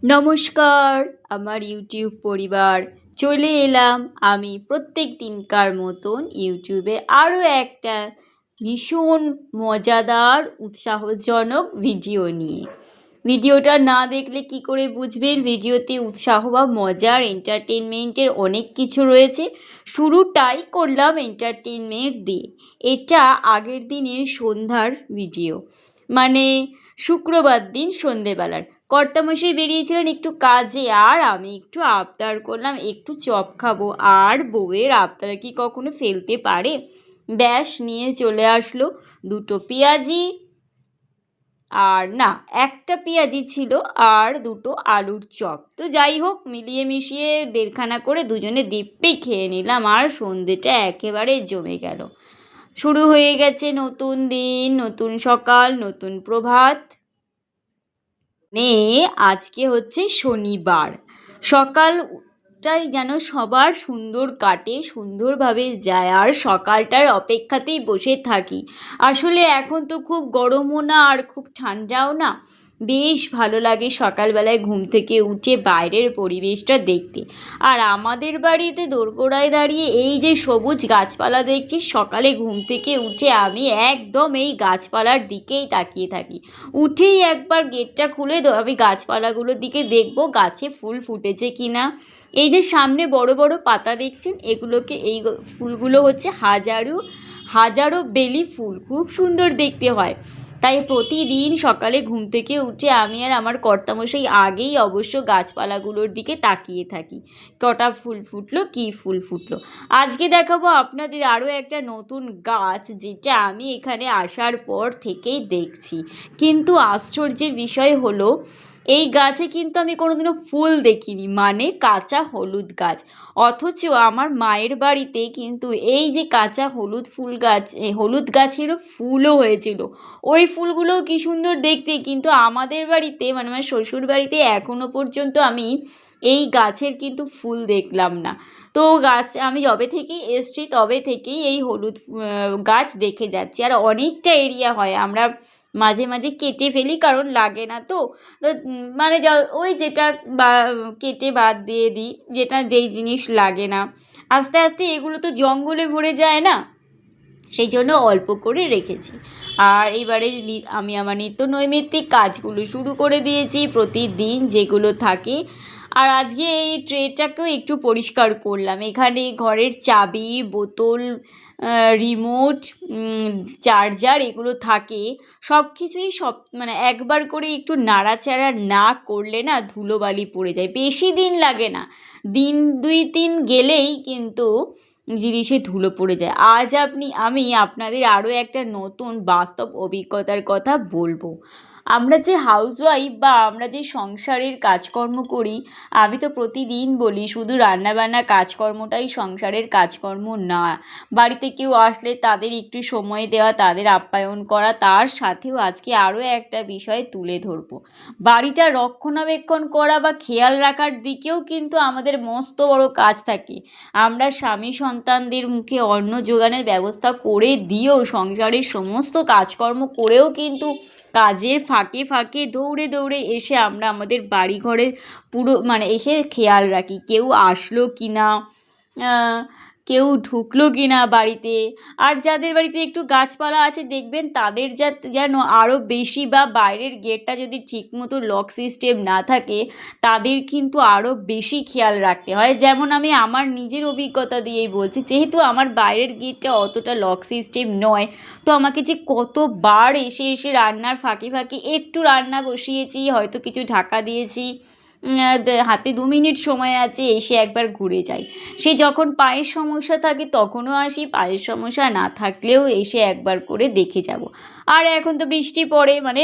নমস্কার আমার ইউটিউব পরিবার, চলে এলাম আমি প্রত্যেক দিনকার মতন ইউটিউবে আরও একটা ভীষণ মজাদার উৎসাহজনক ভিডিও নিয়ে। ভিডিওটা না দেখলে কি করে বুঝবেন ভিডিওতে উৎসাহ বা মজার এন্টারটেনমেন্টের অনেক কিছু রয়েছে। শুরুটাই করলাম এন্টারটেনমেন্ট দিয়ে। এটা আগের দিনের সন্ধ্যার ভিডিও, মানে শুক্রবার দিন সন্ধেবেলার। কর্তামশাই বেরিয়েছিলেন একটু কাজে, আর আমি একটু আবদার করলাম একটু চপ খাবো। আর বউয়ের আবদার কি কখনো ফেলতে পারে? ব্যাস নিয়ে চলে আসলো দুটো পেঁয়াজি, আর না, একটা পেঁয়াজি ছিল আর দুটো আলুর চপ। তো যাই হোক, মিলিয়ে মিশিয়ে দেড়খানা করে দুজনে দিব্যি খেয়ে নিলাম, আর সন্ধেটা একেবারে জমে গেল। শুরু হয়ে গেছে নতুন দিন, নতুন সকাল, নতুন প্রভাত। আজকে হচ্ছে শনিবার। সকালটাই যেন সবার সুন্দর কাটে, সুন্দরভাবে যায়, আর সকালটার অপেক্ষাতেই বসে থাকি। আসলে এখন তো খুব গরমও না আর খুব ঠান্ডাও না, বেশ ভালো লাগে সকালবেলায় ঘুম থেকে উঠে বাইরের পরিবেশটা দেখতে। আর আমাদের বাড়িতে দোরগোড়ায় দাঁড়িয়ে এই যে সবুজ গাছপালা দেখছি, সকালে ঘুম থেকে উঠে আমি একদম এই গাছপালার দিকেই তাকিয়ে থাকি। উঠেই একবার গেটটা খুলে আমি গাছপালাগুলোর দিকে দেখবো গাছে ফুল ফুটেছে কি না। এই যে সামনে বড় বড় পাতা দেখছেন, এই ফুলগুলো হচ্ছে হাজারো হাজারো বেলি ফুল, খুব সুন্দর দেখতে হয়। তাই প্রতিদিন সকালে ঘুম থেকে উঠে আমি আর আমার কর্তামশাই আগেই অবশ্য গাছপালাগুলোর দিকে তাকিয়ে থাকি, কটা ফুল ফুটলো, কী ফুল ফুটলো। আজকে দেখাবো আপনাদের আরও একটা নতুন গাছ, যেটা আমি এখানে আসার পর থেকেই দেখছি। কিন্তু আশ্চর্যের বিষয় হলো, এই গাছে কিন্তু আমি কোনোদিনও ফুল দেখিনি, মানে কাঁচা হলুদ গাছ। অথচ আমার মায়ের বাড়িতে কিন্তু এই যে কাঁচা হলুদ ফুল গাছ, হলুদ গাছেরও ফুলও হয়েছিল। ওই ফুলগুলোও কি সুন্দর দেখতে, কিন্তু আমাদের বাড়িতে মানে আমার শ্বশুর বাড়িতে এখনও পর্যন্ত আমি এই গাছের কিন্তু ফুল দেখলাম না। তো গাছ আমি যবে থেকেই এসছি তবে থেকেই এই হলুদ গাছ দেখে যাচ্ছি। আর অনেকটা এরিয়া হয়, আমরা মাঝে মাঝে কেটে ফেলি, কারণ লাগে না তো। মানে ওই যেটা কেটে বাদ দিয়ে দিই, যেই জিনিস লাগে না। আস্তে আস্তে এগুলো তো জঙ্গলে ভরে যায় না, সেই জন্য অল্প করে রেখেছি। আর এবারে আমি আমার নিত্য নৈমিত্তিক কাজগুলো শুরু করে দিয়েছি প্রতিদিন যেগুলো থাকে। আর আজকে এই ট্রেটাকেও একটু পরিষ্কার করলাম। এখানে ঘরের চাবি, বোতল, রিমোট, চার্জার এগুলো থাকে, সব কিছুই মানে একবার করে একটু নাড়াচাড়া না করলে না ধুলোবালি পড়ে যায়। বেশি দিন লাগে না, দিন 2-3 গেলেই কিন্তু জিনিসে ধুলো পড়ে যায়। আজ আমি আপনাদের আরও একটা নতুন বাস্তব অভিজ্ঞতার কথা বলবো। আমরা যে হাউসওয়াইফ বা আমরা যে সংসারের কাজকর্ম করি, আমি তো প্রতিদিন বলি শুধু রান্নাবান্না কাজকর্মটাই সংসারের কাজকর্ম না। বাড়িতে কেউ আসলে তাদের একটু সময় দেওয়া, তাদের আপ্যায়ন করা, তার সাথেও আজকে আরও একটা বিষয় তুলে ধরবো। বাড়িটা রক্ষণাবেক্ষণ করা বা খেয়াল রাখার দিকেও কিন্তু আমাদের মস্ত বড় কাজ থাকে। আমরা স্বামী সন্তানদের মুখে অন্ন জোগানের ব্যবস্থা করে দিয়েও, সংসারের সমস্ত কাজকর্ম করেও কিন্তু কাজের ফাঁকে ফাঁকে দৌড়ে দৌড়ে এসে আমরা আমাদের বাড়ি ঘরে পুরো মানে এসে খেয়াল রাখি কেউ আসলো কি না, কেউ ঢুকলো কি না বাড়িতে। আর যাদের বাড়িতে একটু গাছপালা আছে দেখবেন তাদের যেন আরও বেশি, বা বাইরের গেটটা যদি ঠিকমতো লক সিস্টেম না থাকে তাদের কিন্তু আরও বেশি খেয়াল রাখতে হয়। যেমন আমি আমার নিজের অভিজ্ঞতা দিয়েই বলছি, যেহেতু আমার বাইরের গেটটা অতটা লক সিস্টেম নয়, তো আমাকে যে কতবার এসে এসে রান্নার ফাঁকে ফাঁকে একটু রান্না বসিয়েছি, হয়তো কিছু ঢাকা দিয়েছি, হাতে 2 মিনিট সময় আছে, এসে একবার ঘুরে যাই। সে যখন পায়ের সমস্যা থাকে তখনও আসি, পায়ের সমস্যা না থাকলেও এসে একবার করে দেখে যাব। আর এখন তো বৃষ্টি পড়ে, মানে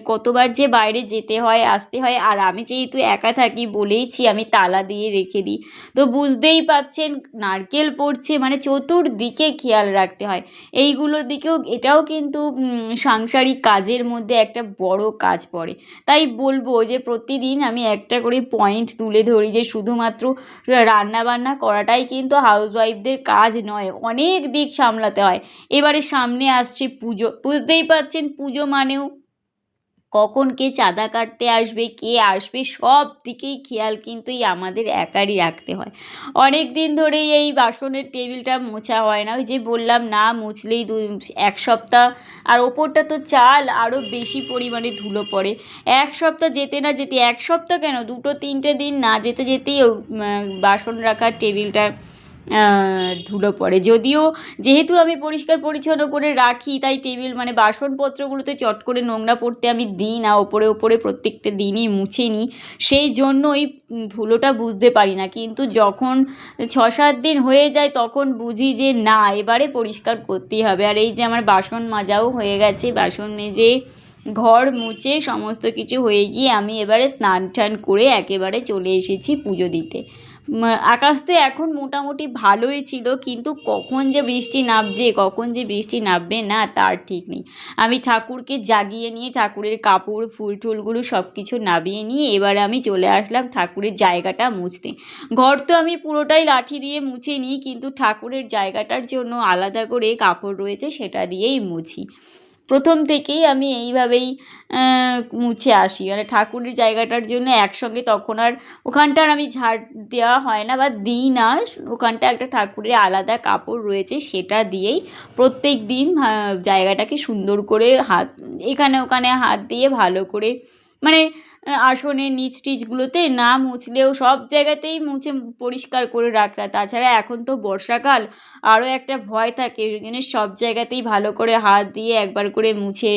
কতবার যে বাইরে যেতে হয় আসতে হয়। আর আমি যেহেতু একা থাকি বলেইছি আমি তালা দিয়ে রেখে দিই, তো বুঝতেই পারছেন নারকেল পড়ছে, মানে চতুর্দিকে খেয়াল রাখতে হয়। এইগুলোর দিকেও, এটাও কিন্তু সাংসারিক কাজের মধ্যে একটা বড় কাজ পড়ে। তাই বলবো যে প্রতিদিন আমি একটা করে পয়েন্ট তুলে ধরি, যে শুধুমাত্র রান্নাবান্না করাটাই কিন্তু হাউসওয়াইফদের কাজ নয়, অনেক দিক সামলাতে হয়। এবারে সামনে আসছে পুজো, বুঝতেই পারছেন পুজো মানেও কখন কে চাঁদা কাটতে আসবে, কে আসবে, সব দিকেই খেয়াল কিন্তু এই আমাদের একারই রাখতে হয়। অনেক দিন ধরেই এই বাসনের টেবিলটা মোছা হয় না, ওই যে বললাম না মুছলেই 1 সপ্তাহ, আর ওপরটা তো চাল আরও বেশি পরিমাণে ধুলো পড়ে। 1 সপ্তাহ যেতে না যেতে, 1 সপ্তাহ কেন 2-3টে দিন না যেতে যেতেই বাসন রাখার টেবিলটা ধুলো পড়ে। যদিও যেহেতু আমি পরিষ্কার পরিচ্ছন্ন করে রাখি, তাই টেবিল মানে বাসনপত্রগুলোতে চট করে নোংরা পড়তে আমি দিই না, ওপরে ওপরে প্রত্যেকটা দিনই মুছে নিই, সেই জন্যই ধুলোটা বুঝতে পারি না। কিন্তু যখন 6-7 দিন হয়ে যায় তখন বুঝি যে না, এবারে পরিষ্কার করতেই হবে। আর এই যে আমার বাসন মাজাও হয়ে গেছে, বাসন মেজে ঘর মুছে সমস্ত কিছু হয়ে গিয়ে আমি এবারে স্নান টান করে একেবারে চলে এসেছি পুজো দিতে। আকাশ তো এখন মোটামুটি ভালোই ছিল, কিন্তু কখন যে বৃষ্টি নামছে, কখন যে বৃষ্টি নামবে না তার ঠিক নেই। আমি ঠাকুরকে জাগিয়ে নিয়ে ঠাকুরের কাপড় ফুল টুলগুলো সব কিছু নামিয়ে নিয়ে এবারে আমি চলে আসলাম ঠাকুরের জায়গাটা মুছতে। ঘর তো আমি পুরোটাই লাঠি দিয়ে মুছে নিই, কিন্তু ঠাকুরের জায়গাটার জন্য আলাদা করে কাপড় রয়েছে, সেটা দিয়েই মুছি। প্রথম থেকেই আমি এইভাবেই মুছে আসি, মানে ঠাকুরের জায়গাটার জন্য একসঙ্গে তখন আর ওখানটার আমি ঝাড় দেওয়া হয় না বা দিই না, ওখানটা একটা ঠাকুরের আলাদা কাপড় রয়েছে, সেটা দিয়েই প্রত্যেক দিন জায়গাটাকে সুন্দর করে এখানে ওখানে হাত দিয়ে ভালো করে, মানে আসনের নিচ টিচগুলোতে না মুছলেও সব জায়গাতেই মুছে পরিষ্কার করে রাখা। তাছাড়া এখন তো বর্ষাকাল, আরও একটা ভয় থাকে, ওই জন্য সব জায়গাতেই ভালো করে হাত দিয়ে একবার করে মুছে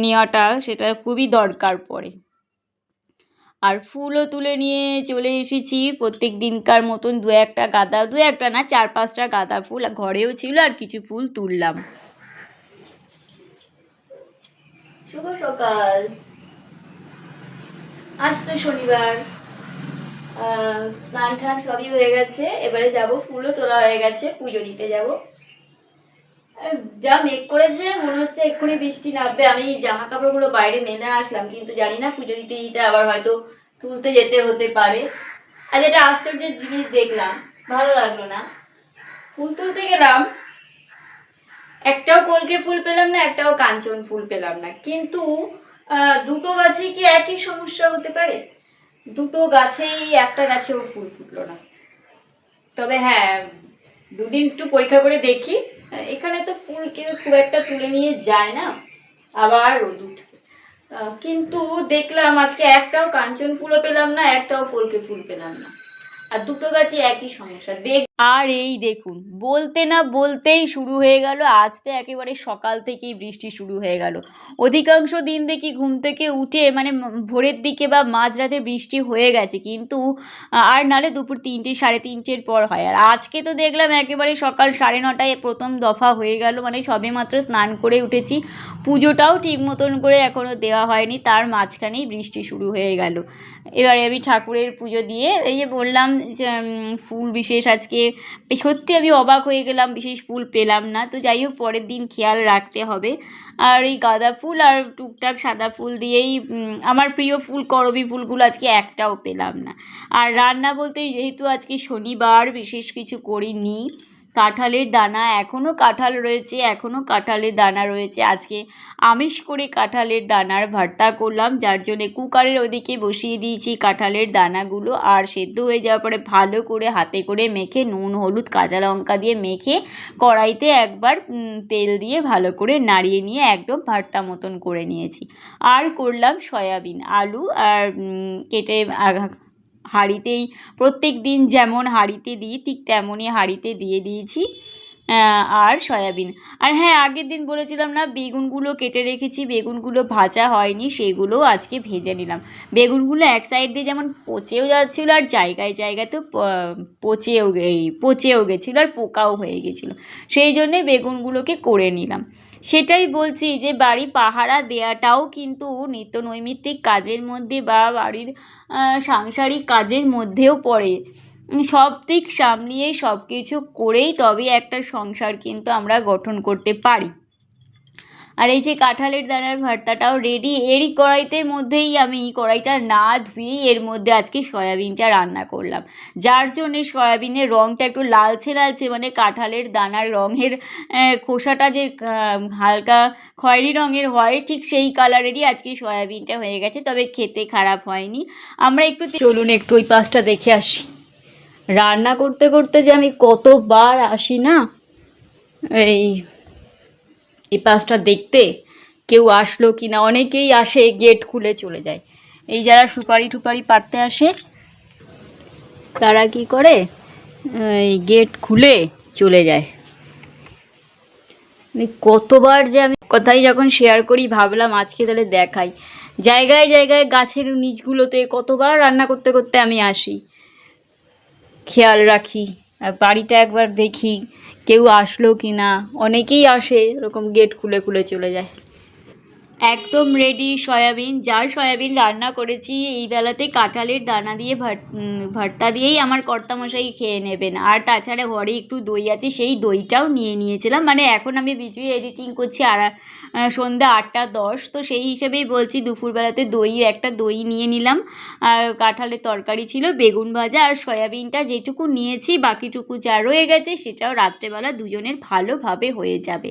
নেওয়াটা সেটা খুবই দরকার পড়ে। আর ফুলও তুলে নিয়ে চলে এসেছি প্রত্যেক দিনকার মতন, 2-1টা গাঁদা, 2-1টা না 4-5টা গাঁদা ফুল ঘরেও ছিল, আর কিছু ফুল তুললাম। শুভ সকাল। আজ তো শনিবার, স্নান টান সবই হয়ে গেছে, এবারে যাব, ফুলও তোলা হয়ে গেছে, পুজো দিতে যাব। যা মেঘ করেছে মনে হচ্ছে এক্ষুনি বৃষ্টি নামবে। আমি জামা কাপড়গুলো বাইরে মেলে আসলাম, কিন্তু জানি না পুজো দিতে দিতে আবার হয়তো তুলতে যেতে হতে পারে। আর যেটা আশ্চর্যের জিনিস দেখলাম, ভালো লাগলো না, ফুল তুলতে গেলাম, একটাও কলকে ফুল পেলাম না, একটাও কাঞ্চন ফুল পেলাম না। কিন্তু দুটো গাছেই কি একই সমস্যা হতে পারে? দুটো গাছেই, একটা গাছেও ফুল ফুটলো না। তবে হ্যাঁ, দুদিন একটু পরীক্ষা করে দেখি, এখানে তো ফুল কেউ খুব একটা তুলে নিয়ে যায় না, আবার রোদ উঠছে। কিন্তু দেখলাম আজকে একটাও কাঞ্চন ফুলও পেলাম না, একটাও কলকে ফুল পেলাম না, আর দুটো গাছে একই সমস্যা। আর এই দেখুন, বলতে না বলতেই শুরু হয়ে গেল, আজ তো একেবারে সকাল থেকেই বৃষ্টি শুরু হয়ে গেল। অধিকাংশ দিন দেখি ঘুম থেকে উঠে মানে ভোরের দিকে বা মাঝরাতে বৃষ্টি হয়ে গেছে, কিন্তু আর নালে দুপুর 3টে 3:30-এর পর হয়। আর আজকে তো দেখলাম একেবারে সকাল 9:30টায় প্রথম দফা হয়ে গেল, মানে সবেমাত্র স্নান করে উঠেছি, পুজোটাও ঠিক মতন করে এখনও দেওয়া হয়নি, তার মাঝখানেই বৃষ্টি শুরু হয়ে গেল। এবারে আমি ঠাকুরের পুজো দিয়ে, এই যে বললাম ফুল বিশেষ আজকে সত্যি আমি অবাক হয়ে গেলাম, বিশেষ ফুল পেলাম না, তো যাই হোক পরের দিন খেয়াল রাখতে হবে। আর এই গাঁদা ফুল আর টুকটাক সাদা ফুল দিয়েই, আমার প্রিয় ফুল করবী ফুলগুলো আজকে একটাও পেলাম না। আর রান্না বলতে যেহেতু আজকে শনিবার বিশেষ কিছু করিনি, কাঁঠালের দানা এখনও কাঁঠালের দানা রয়েছে, আজকে আমিষ করে কাঁঠালের দানার ভর্তা করলাম, যার জন্যে কুকারের ওদিকে বসিয়ে দিয়েছি কাঁঠালের দানাগুলো, আর সেদ্ধ হয়ে যাওয়ার পরে ভালো করে হাতে করে মেখে নুন হলুদ কাঁচা লঙ্কা দিয়ে মেখে কড়াইতে একবার তেল দিয়ে ভালো করে নাড়িয়ে নিয়ে একদম ভর্তা মতন করে নিয়েছি। আর করলাম সয়াবিন আলু, আর কেটে হাঁড়িতেই প্রত্যেক দিন যেমন হাঁড়িতে দিই ঠিক তেমনই হাঁড়িতে দিয়ে দিয়েছি, আর সয়াবিন। আর হ্যাঁ, আগের দিন বলেছিলাম না বেগুনগুলো কেটে রেখেছি, বেগুনগুলো ভাজা হয়নি, সেগুলোও আজকে ভেজে নিলাম। বেগুনগুলো এক সাইড দিয়ে যেমন পচেও যাচ্ছিলো, আর জায়গায় জায়গায় তো পচেও গেছিলো, আর পোকাও হয়ে গেছিলো, সেই জন্যে বেগুনগুলোকে করে নিলাম। সেটাই বলছি যে বাড়ি পাহারা দেওয়াটাও কিন্তু নিত্য নৈমিত্তিক কাজের মধ্যে বা বাড়ির সাংসারিক কাজের মধ্যেও পড়ে। সব দিক সামলিয়েই সব কিছু করেই তবে একটা সংসার কিন্তু আমরা গঠন করতে পারি। আর এই যে কাঁঠালের দানার ভর্তাটাও রেডি। এরই কড়াইতের মধ্যেই আমি কড়াইটা না ধুয়েই এর মধ্যে আজকে সয়াবিনটা রান্না করলাম, যার জন্যে সয়াবিনের রঙটা একটু লালচে লালচে, মানে কাঁঠালের দানার রঙের খোসাটা যে হালকা খয়েরি রঙের হয়, ঠিক সেই কালারেরই আজকে সয়াবিনটা হয়ে গেছে, তবে খেতে খারাপ হয়নি। আমরা একটু চলুন একটু ওই পাশটা দেখে আসি। রান্না করতে করতে যে আমি কতবার আসি না এই পাশটা দেখতে, কেউ আসলো কি না। অনেকেই আসে গেট খুলে চলে যায়। এই যারা সুপারি টুপারি পাড়তে আসে তারা কি করে, এই গেট খুলে চলে যায়। কতবার যে আমি কথাই যখন শেয়ার করি, ভাবলাম আজকে তাহলে দেখাই। জায়গায় জায়গায় গাছের নিচগুলোতে কতবার রান্না করতে করতে আমি আসি, খেয়াল রাখি আর বাড়িটা একবার দেখি কেউ আসলো কি না। অনেকেই আসে এরকম গেট খুলে খুলে চলে যায়। একদম রেডি সয়াবিন। যার সয়াবিন রান্না করেছি এই বেলাতে কাঁঠালের দানা দিয়ে ভর্তা দিয়েই আমার কর্তামশাই খেয়ে নেবেন। আর তাছাড়া ঘরে একটু দই আছে, সেই দইটাও নিয়ে নিয়েছিলাম। মানে এখন আমি ভিডিও এডিটিং করছি আর সন্ধ্যা 8:10, তো সেই হিসেবেই বলছি দুপুরবেলাতে একটা দই নিয়ে নিলাম। আর কাঁঠালের তরকারি ছিল, বেগুন ভাজা আর সয়াবিনটা যেটুকু নিয়েছি, বাকিটুকু যা রয়ে গেছে সেটাও রাত্রেবেলা দুজনের ভালোভাবে হয়ে যাবে।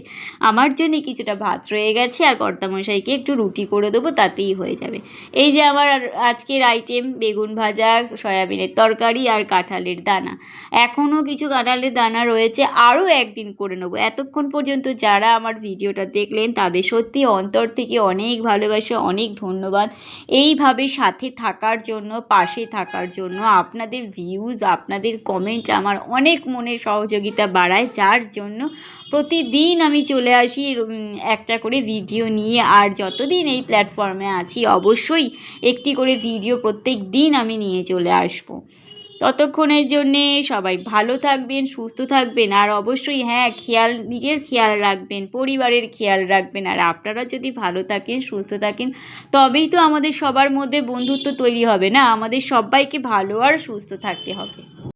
আমার জন্যে কিছুটা ভাত রয়ে গেছে আর কর্তামশাইকে একটু রুটি করে দেবো, তাতেই হয়ে যাবে। এই যে আমার আজকের আইটেম, বেগুন ভাজা, সয়াবিনের তরকারি আর কাঁঠালের দানা। এখনও কিছু কাঁঠালের দানা রয়েছে, আরও একদিন করে নেবো। এতক্ষণ পর্যন্ত যারা আমার ভিডিওটা দেখলেন তাদের সত্যি অন্তর থেকে অনেক ভালোবাসা, অনেক ধন্যবাদ। এইভাবে সাথে থাকার জন্য, পাশে থাকার জন্য। আপনাদের ভিউজ, আপনাদের কমেন্ট আমার অনেক মনের সহযোগিতা বাড়ায়, যার জন্য প্রতিদিন আমি চলে আসি একটা করে ভিডিও নিয়ে। আর যতদিন এই প্ল্যাটফর্মে আছি অবশ্যই একটি করে ভিডিও প্রত্যেক দিন আমি নিয়ে চলে আসব। ততক্ষণের জন্যে সবাই ভালো থাকবেন, সুস্থ থাকবেন, আর অবশ্যই হ্যাঁ নিজের খেয়াল রাখবেন, পরিবারের খেয়াল রাখবেন। আর আপনারা যদি ভালো থাকেন, সুস্থ থাকেন, তবেই তো আমাদের সবার মধ্যে বন্ধুত্ব তৈরি হবে না। আমাদের সবাইকে ভালো আর সুস্থ থাকতে হবে।